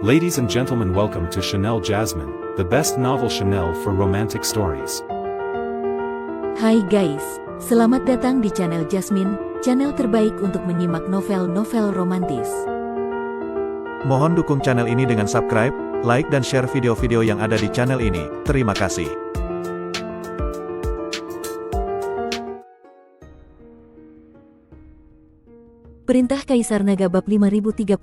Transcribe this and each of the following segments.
Ladies and gentlemen, welcome to Chanel Jasmine, the best novel Chanel for romantic stories. Hai guys, selamat datang di channel Jasmine, channel terbaik untuk menyimak novel-novel romantis. Mohon dukung channel ini dengan subscribe, like dan share video-video yang ada di channel ini. Terima kasih. Perintah Kaisar Naga bab 5033,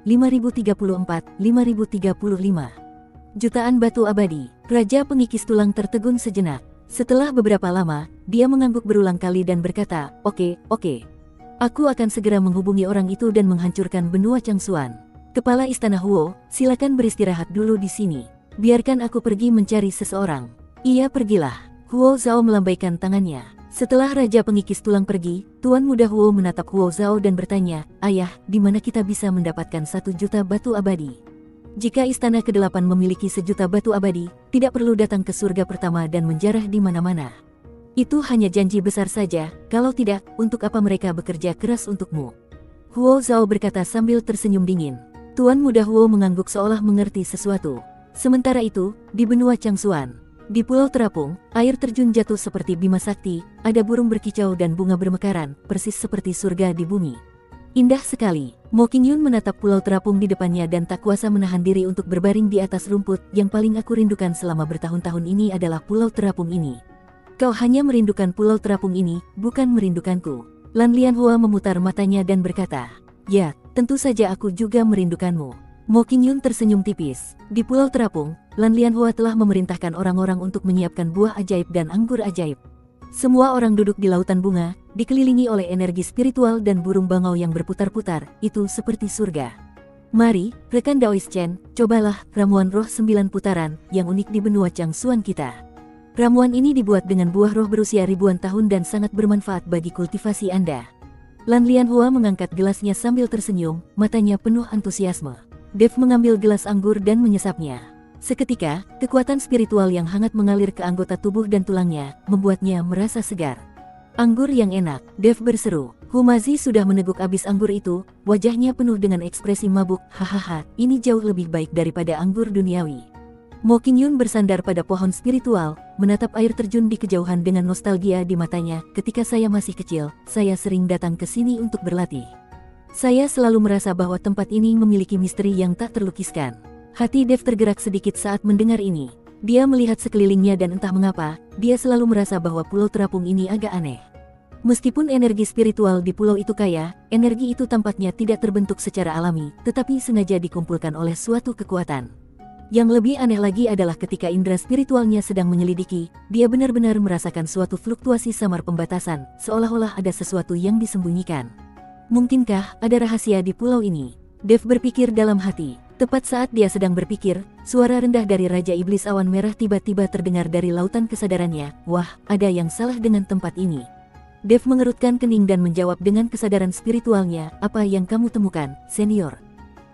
5034, 5035. Jutaan batu abadi. Raja pengikis tulang tertegun sejenak. Setelah beberapa lama, dia mengangguk berulang kali dan berkata, Oke. Aku akan segera menghubungi orang itu dan menghancurkan benua Changsuan. Kepala Istana Huo, silakan beristirahat dulu di sini. Biarkan aku pergi mencari seseorang. Ia pergilah. Huo Zhao melambaikan tangannya. Setelah Raja Pengikis Tulang pergi, Tuan Muda Huo menatap Huo Zhao dan bertanya, Ayah, di mana kita bisa mendapatkan 1 juta batu abadi? Jika Istana ke-8 memiliki 1 juta batu abadi, tidak perlu datang ke surga pertama dan menjarah di mana-mana. Itu hanya janji besar saja, kalau tidak, untuk apa mereka bekerja keras untukmu? Huo Zhao berkata sambil tersenyum dingin. Tuan Muda Huo mengangguk seolah mengerti sesuatu. Sementara itu, di benua Changsuan, di Pulau Terapung, air terjun jatuh seperti bima sakti, ada burung berkicau dan bunga bermekaran, persis seperti surga di bumi. Indah sekali. Mo Qingyun menatap Pulau Terapung di depannya dan tak kuasa menahan diri untuk berbaring di atas rumput. Yang paling aku rindukan selama bertahun-tahun ini adalah Pulau Terapung ini. Kau hanya merindukan Pulau Terapung ini, bukan merindukanku. Lan Lianhua memutar matanya dan berkata, Ya, tentu saja aku juga merindukanmu. Mo Qingyun tersenyum tipis. Di Pulau Terapung, Lan Lianhua telah memerintahkan orang-orang untuk menyiapkan buah ajaib dan anggur ajaib. Semua orang duduk di lautan bunga, dikelilingi oleh energi spiritual dan burung bangau yang berputar-putar, itu seperti surga. Mari, rekan Daois Chen, cobalah ramuan roh 9 putaran yang unik di benua Changsuan kita. Ramuan ini dibuat dengan buah roh berusia ribuan tahun dan sangat bermanfaat bagi kultivasi Anda. Lan Lianhua mengangkat gelasnya sambil tersenyum, matanya penuh antusiasme. Dev mengambil gelas anggur dan menyesapnya. Seketika, kekuatan spiritual yang hangat mengalir ke anggota tubuh dan tulangnya, membuatnya merasa segar. Anggur yang enak, Dev berseru. Humazi sudah meneguk abis anggur itu, wajahnya penuh dengan ekspresi mabuk, hahaha, ini jauh lebih baik daripada anggur duniawi. Mo Qingyun bersandar pada pohon spiritual, menatap air terjun di kejauhan dengan nostalgia di matanya. Ketika saya masih kecil, saya sering datang ke sini untuk berlatih. Saya selalu merasa bahwa tempat ini memiliki misteri yang tak terlukiskan. Hati Dev tergerak sedikit saat mendengar ini. Dia melihat sekelilingnya dan entah mengapa, dia selalu merasa bahwa Pulau Terapung ini agak aneh. Meskipun energi spiritual di pulau itu kaya, energi itu tampaknya tidak terbentuk secara alami, tetapi sengaja dikumpulkan oleh suatu kekuatan. Yang lebih aneh lagi adalah ketika indera spiritualnya sedang menyelidiki, dia benar-benar merasakan suatu fluktuasi samar pembatasan, seolah-olah ada sesuatu yang disembunyikan. Mungkinkah ada rahasia di pulau ini? Dev berpikir dalam hati. Tepat saat dia sedang berpikir, suara rendah dari Raja Iblis Awan Merah tiba-tiba terdengar dari lautan kesadarannya. Wah, ada yang salah dengan tempat ini. Dev mengerutkan kening dan menjawab dengan kesadaran spiritualnya, apa yang kamu temukan, senior?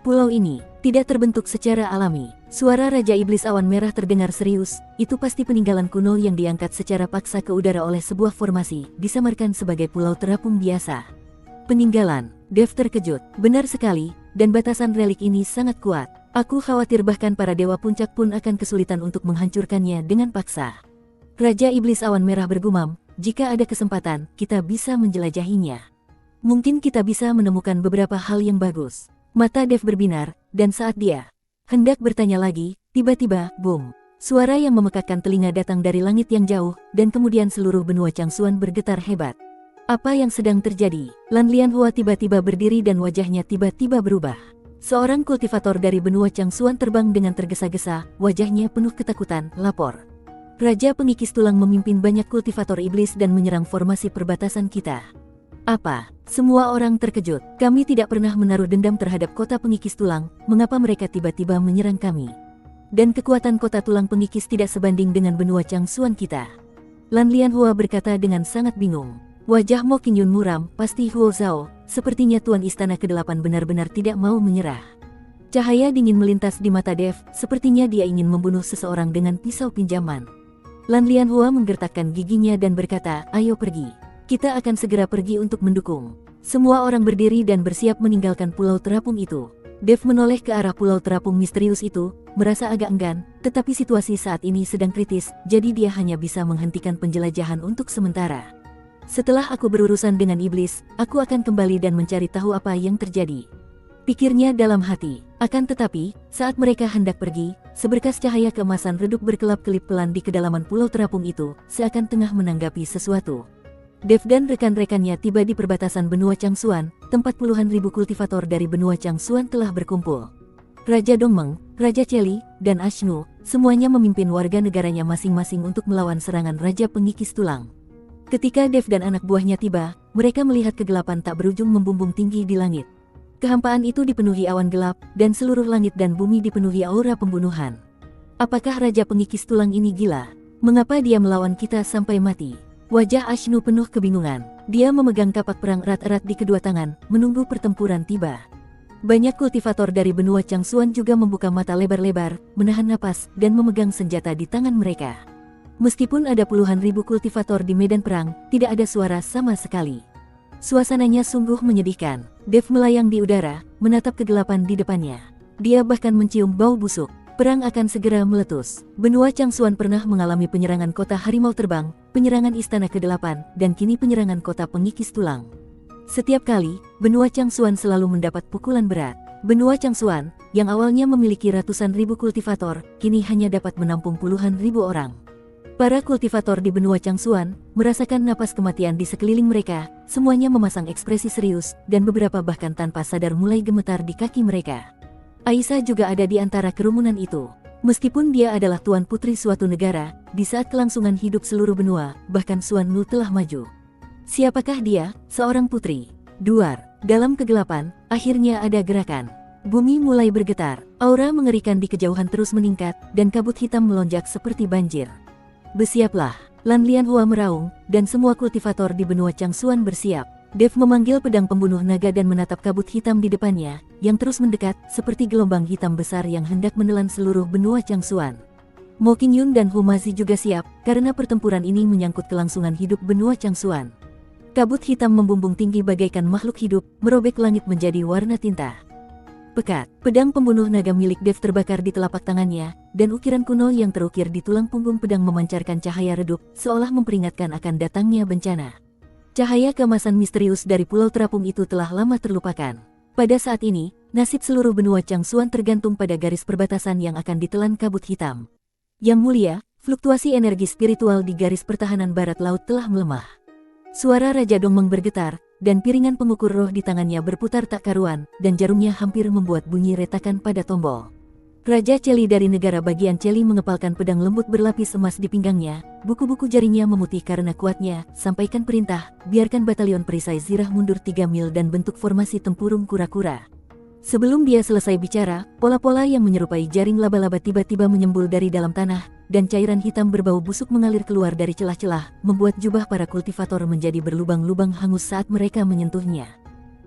Pulau ini tidak terbentuk secara alami. Suara Raja Iblis Awan Merah terdengar serius, itu pasti peninggalan kuno yang diangkat secara paksa ke udara oleh sebuah formasi, disamarkan sebagai Pulau Terapung biasa. Peninggalan, Dev terkejut, benar sekali, dan batasan relik ini sangat kuat. Aku khawatir bahkan para dewa puncak pun akan kesulitan untuk menghancurkannya dengan paksa. Raja Iblis Awan Merah bergumam, jika ada kesempatan, kita bisa menjelajahinya. Mungkin kita bisa menemukan beberapa hal yang bagus. Mata Dev berbinar, dan saat dia hendak bertanya lagi, tiba-tiba, boom. Suara yang memekakkan telinga datang dari langit yang jauh, dan kemudian seluruh benua Changsuan bergetar hebat. Apa yang sedang terjadi? Lan Lianhua tiba-tiba berdiri dan wajahnya tiba-tiba berubah. Seorang kultivator dari benua Changsuan terbang dengan tergesa-gesa, wajahnya penuh ketakutan, lapor. Raja Pengikis Tulang memimpin banyak kultivator iblis dan menyerang formasi perbatasan kita. Apa? Semua orang terkejut. Kami tidak pernah menaruh dendam terhadap kota Pengikis Tulang, mengapa mereka tiba-tiba menyerang kami? Dan kekuatan kota tulang pengikis tidak sebanding dengan benua Changsuan kita. Lan Lianhua berkata dengan sangat bingung. Wajah Mo Qingyun muram, pasti Huo Zhao, sepertinya Tuan Istana ke-8 benar-benar tidak mau menyerah. Cahaya dingin melintas di mata Dev, sepertinya dia ingin membunuh seseorang dengan pisau pinjaman. Lan Lianhua menggertakkan giginya dan berkata, ayo pergi. Kita akan segera pergi untuk mendukung. Semua orang berdiri dan bersiap meninggalkan Pulau Terapung itu. Dev menoleh ke arah pulau terapung misterius itu, merasa agak enggan, tetapi situasi saat ini sedang kritis, jadi dia hanya bisa menghentikan penjelajahan untuk sementara. Setelah aku berurusan dengan iblis, aku akan kembali dan mencari tahu apa yang terjadi. Pikirnya dalam hati. Akan tetapi, saat mereka hendak pergi, seberkas cahaya keemasan redup berkelap-kelip pelan di kedalaman pulau terapung itu, seakan tengah menanggapi sesuatu. Dev dan rekan-rekannya tiba di perbatasan benua Changsuan, tempat puluhan ribu kultivator dari benua Changsuan telah berkumpul. Raja Dongmeng, Raja Cheli, dan Ashnu, semuanya memimpin warga negaranya masing-masing untuk melawan serangan Raja Pengikis Tulang. Ketika Dev dan anak buahnya tiba, mereka melihat kegelapan tak berujung membumbung tinggi di langit. Kehampaan itu dipenuhi awan gelap, dan seluruh langit dan bumi dipenuhi aura pembunuhan. Apakah Raja Pengikis Tulang ini gila? Mengapa dia melawan kita sampai mati? Wajah Ashnu penuh kebingungan. Dia memegang kapak perang erat-erat di kedua tangan, menunggu pertempuran tiba. Banyak kultivator dari benua Changsuan juga membuka mata lebar-lebar, menahan napas, dan memegang senjata di tangan mereka. Meskipun ada puluhan ribu kultivator di medan perang, tidak ada suara sama sekali. Suasananya sungguh menyedihkan. Dev melayang di udara, menatap kegelapan di depannya. Dia bahkan mencium bau busuk. Perang akan segera meletus. Benua Changsuan pernah mengalami penyerangan kota Harimau Terbang, penyerangan Istana ke-8, dan kini penyerangan kota Pengikis Tulang. Setiap kali, benua Changsuan selalu mendapat pukulan berat. Benua Changsuan, yang awalnya memiliki ratusan ribu kultivator, kini hanya dapat menampung puluhan ribu orang. Para kultivator di benua Changsuan merasakan napas kematian di sekeliling mereka, semuanya memasang ekspresi serius, dan beberapa bahkan tanpa sadar mulai gemetar di kaki mereka. Aisyah juga ada di antara kerumunan itu. Meskipun dia adalah tuan putri suatu negara, di saat kelangsungan hidup seluruh benua, bahkan Suan Lu telah maju. Siapakah dia? Seorang putri. Duar. Dalam kegelapan, akhirnya ada gerakan. Bumi mulai bergetar, aura mengerikan di kejauhan terus meningkat, dan kabut hitam melonjak seperti banjir. Bersiaplah. Lan Lianhua meraung, dan semua kultivator di benua Changsuan bersiap. Dev memanggil pedang pembunuh naga dan menatap kabut hitam di depannya, yang terus mendekat, seperti gelombang hitam besar yang hendak menelan seluruh benua Changsuan. Mo Qingyun dan Humazi juga siap, karena pertempuran ini menyangkut kelangsungan hidup benua Changsuan. Kabut hitam membumbung tinggi bagaikan makhluk hidup, merobek langit menjadi warna tinta. Pekat, pedang pembunuh naga milik Dev terbakar di telapak tangannya, dan ukiran kuno yang terukir di tulang punggung pedang memancarkan cahaya redup, seolah memperingatkan akan datangnya bencana. Cahaya keemasan misterius dari pulau terapung itu telah lama terlupakan. Pada saat ini, nasib seluruh benua Changsuan tergantung pada garis perbatasan yang akan ditelan kabut hitam. Yang mulia, fluktuasi energi spiritual di garis pertahanan barat laut telah melemah. Suara Raja Dongmeng bergetar, dan piringan pengukur roh di tangannya berputar tak karuan, dan jarumnya hampir membuat bunyi retakan pada tombol. Raja Cheli dari negara bagian Cheli mengepalkan pedang lembut berlapis emas di pinggangnya, buku-buku jarinya memutih karena kuatnya. Sampaikan perintah, biarkan batalion perisai Zirah mundur 3 mil dan bentuk formasi tempurung kura-kura. Sebelum dia selesai bicara, pola-pola yang menyerupai jaring laba-laba tiba-tiba menyembul dari dalam tanah, dan cairan hitam berbau busuk mengalir keluar dari celah-celah, membuat jubah para kultivator menjadi berlubang-lubang hangus saat mereka menyentuhnya.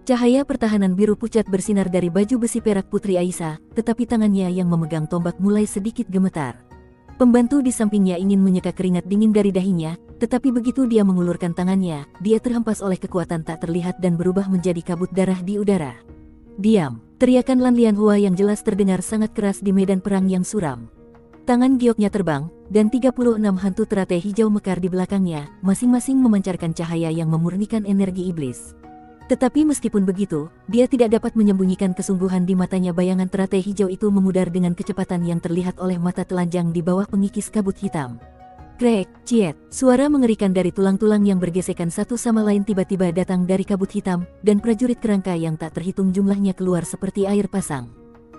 Cahaya pertahanan biru pucat bersinar dari baju besi perak Putri Aisyah, tetapi tangannya yang memegang tombak mulai sedikit gemetar. Pembantu di sampingnya ingin menyeka keringat dingin dari dahinya, tetapi begitu dia mengulurkan tangannya, dia terhempas oleh kekuatan tak terlihat dan berubah menjadi kabut darah di udara. Diam! Teriakan Lan Lianhua yang jelas terdengar sangat keras di medan perang yang suram. Tangan gioknya terbang, dan 36 hantu teratai hijau mekar di belakangnya, masing-masing memancarkan cahaya yang memurnikan energi iblis. Tetapi meskipun begitu, dia tidak dapat menyembunyikan kesungguhan di matanya. Bayangan teratai hijau itu memudar dengan kecepatan yang terlihat oleh mata telanjang di bawah pengikis kabut hitam. Krek, ciet, suara mengerikan dari tulang-tulang yang bergesekan satu sama lain tiba-tiba datang dari kabut hitam, dan prajurit kerangka yang tak terhitung jumlahnya keluar seperti air pasang.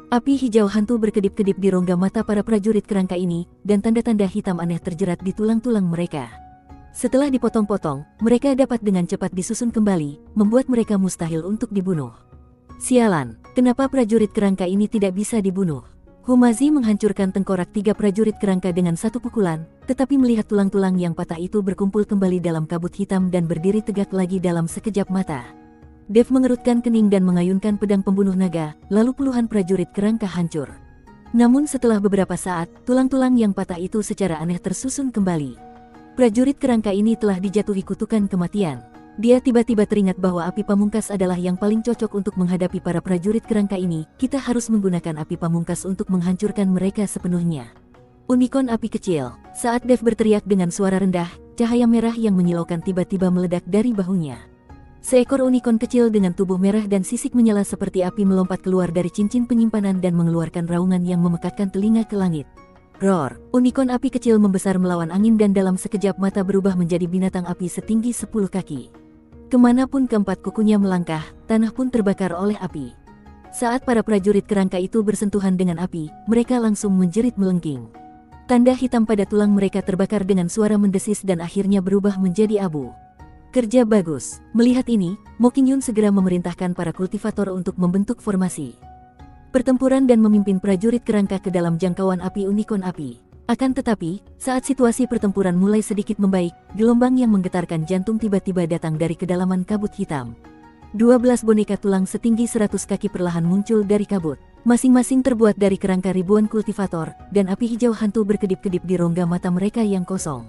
Api hijau hantu berkedip-kedip di rongga mata para prajurit kerangka ini, dan tanda-tanda hitam aneh terjerat di tulang-tulang mereka. Setelah dipotong-potong, mereka dapat dengan cepat disusun kembali, membuat mereka mustahil untuk dibunuh. Sialan, kenapa prajurit kerangka ini tidak bisa dibunuh? Humazi menghancurkan tengkorak 3 prajurit kerangka dengan satu pukulan, tetapi melihat tulang-tulang yang patah itu berkumpul kembali dalam kabut hitam dan berdiri tegak lagi dalam sekejap mata. Dev mengerutkan kening dan mengayunkan pedang pembunuh naga, lalu puluhan prajurit kerangka hancur. Namun setelah beberapa saat, tulang-tulang yang patah itu secara aneh tersusun kembali. Prajurit kerangka ini telah dijatuhi kutukan kematian. Dia tiba-tiba teringat bahwa api pamungkas adalah yang paling cocok untuk menghadapi para prajurit kerangka ini. Kita harus menggunakan api pamungkas untuk menghancurkan mereka sepenuhnya. Unicorn api kecil. Saat Dev berteriak dengan suara rendah, cahaya merah yang menyilaukan tiba-tiba meledak dari bahunya. Seekor unicorn kecil dengan tubuh merah dan sisik menyala seperti api melompat keluar dari cincin penyimpanan dan mengeluarkan raungan yang memekakkan telinga ke langit. Roar! Unicorn api kecil membesar melawan angin dan dalam sekejap mata berubah menjadi binatang api setinggi 10 kaki. Kemanapun keempat kukunya melangkah, tanah pun terbakar oleh api. Saat para prajurit kerangka itu bersentuhan dengan api, mereka langsung menjerit melengking. Tanda hitam pada tulang mereka terbakar dengan suara mendesis dan akhirnya berubah menjadi abu. Kerja bagus. Melihat ini, Mo Qingyun segera memerintahkan para kultivator untuk membentuk formasi pertempuran dan memimpin prajurit kerangka ke dalam jangkauan api unicorn api. Akan tetapi, saat situasi pertempuran mulai sedikit membaik, gelombang yang menggetarkan jantung tiba-tiba datang dari kedalaman kabut hitam. 12 boneka tulang setinggi 100 kaki perlahan muncul dari kabut. Masing-masing terbuat dari kerangka ribuan kultivator, dan api hijau hantu berkedip-kedip di rongga mata mereka yang kosong.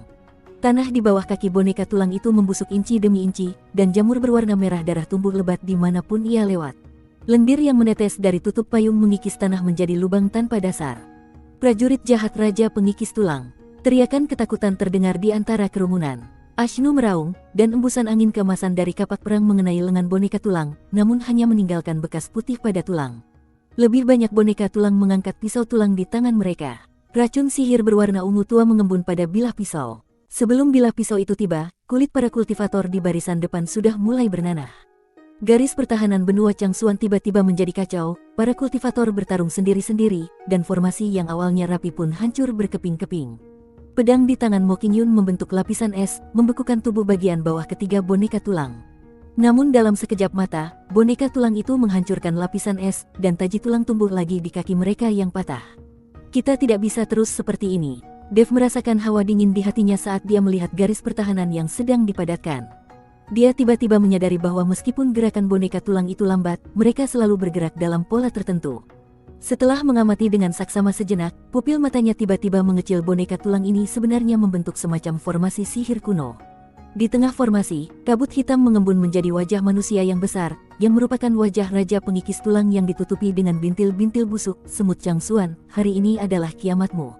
Tanah di bawah kaki boneka tulang itu membusuk inci demi inci, dan jamur berwarna merah darah tumbuh lebat dimanapun ia lewat. Lendir yang menetes dari tutup payung mengikis tanah menjadi lubang tanpa dasar. Prajurit jahat Raja Pengikis Tulang. Teriakan ketakutan terdengar di antara kerumunan. Ashnu meraung, dan embusan angin keemasan dari kapak perang mengenai lengan boneka tulang, namun hanya meninggalkan bekas putih pada tulang. Lebih banyak boneka tulang mengangkat pisau tulang di tangan mereka. Racun sihir berwarna ungu tua mengembun pada bilah pisau. Sebelum bilah pisau itu tiba, kulit para kultivator di barisan depan sudah mulai bernanah. Garis pertahanan benua Changsuan tiba-tiba menjadi kacau, para kultivator bertarung sendiri-sendiri, dan formasi yang awalnya rapi pun hancur berkeping-keping. Pedang di tangan Mo Qingyun membentuk lapisan es, membekukan tubuh bagian bawah ketiga boneka tulang. Namun dalam sekejap mata, boneka tulang itu menghancurkan lapisan es, dan taji tulang tumbuh lagi di kaki mereka yang patah. Kita tidak bisa terus seperti ini. Dev merasakan hawa dingin di hatinya saat dia melihat garis pertahanan yang sedang dipadatkan. Dia tiba-tiba menyadari bahwa meskipun gerakan boneka tulang itu lambat, mereka selalu bergerak dalam pola tertentu. Setelah mengamati dengan saksama sejenak, pupil matanya tiba-tiba mengecil. Boneka tulang ini sebenarnya membentuk semacam formasi sihir kuno. Di tengah formasi, kabut hitam mengembun menjadi wajah manusia yang besar, yang merupakan wajah Raja Pengikis Tulang yang ditutupi dengan bintil-bintil busuk. Semut Changsuan, hari ini adalah kiamatmu.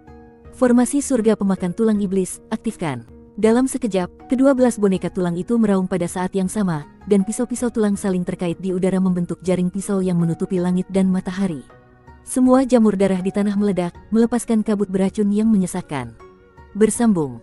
Formasi surga pemakan tulang iblis, aktifkan. Dalam sekejap, ke-12 boneka tulang itu meraung pada saat yang sama, dan pisau-pisau tulang saling terkait di udara membentuk jaring pisau yang menutupi langit dan matahari. Semua jamur darah di tanah meledak, melepaskan kabut beracun yang menyesakkan. Bersambung.